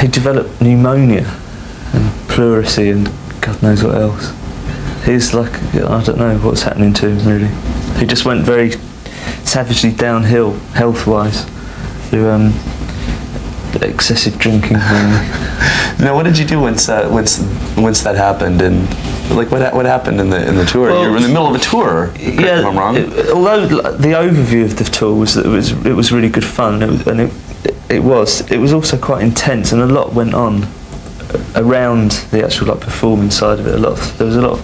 He developed pneumonia and pleurisy and God knows what else. He's like, I don't know what's happening to him really. He just went very savagely downhill health-wise through excessive drinking mainly. Now, what did you do once that happened? And like, what happened in the tour? Well, you were in the middle of a tour. Yeah, if I'm wrong. Although the overview of the tour was that it was really good fun, it was also quite intense, and a lot went on around the actual like performing side of it. There was a lot of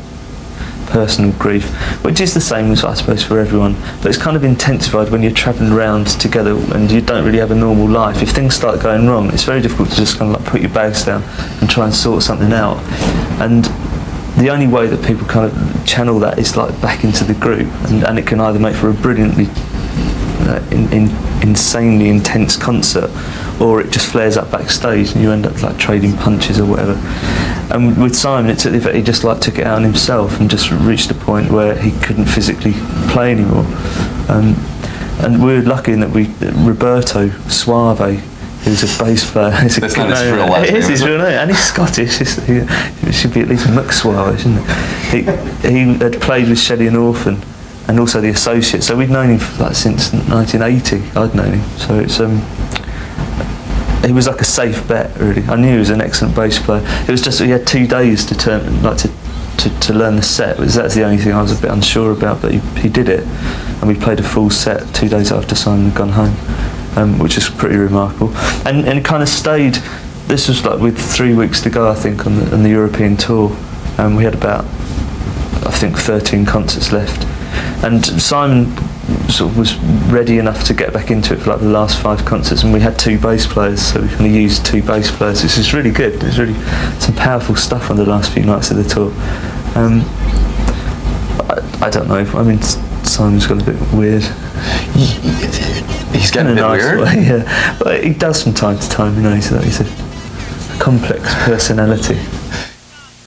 personal grief, which is the same as I suppose for everyone, but it's kind of intensified when you're travelling around together and you don't really have a normal life. If things start going wrong, it's very difficult to just kind of like put your bags down and try and sort something out. And the only way that people kind of channel that is like back into the group, and it can either make for a brilliantly insanely intense concert, or it just flares up backstage and you end up like trading punches or whatever. And with Simon, it took the effect he just like took it out on himself and just reached a point where he couldn't physically play anymore. And we were lucky in that Roberto Suave, who's a bass player. That's not his real last name. It is his real name, and he's Scottish. It should be at least McSuave, shouldn't it? He had played with Shelley and Orphan, and also the Associates. So we'd known him like since 1980. I'd known him, so it's he was like a safe bet, really. I knew he was an excellent bass player. It was just that he had 2 days to learn the set. That's the only thing I was a bit unsure about, but he did it, and we played a full set 2 days after Simon had gone home, which is pretty remarkable. And it kind of stayed. This was like with 3 weeks to go, I think, on the European tour, and we had about, I think, 13 concerts left. And Simon sort of was ready enough to get back into it for like the last 5 concerts, and we had 2 bass players, so we kind of used 2 bass players. This is really good. There's really some powerful stuff on the last few nights of the tour. I don't know. I mean, Simon's got a bit weird. He's getting a bit nice weird. Way, yeah, but he does from time to time. You know, he's a complex personality.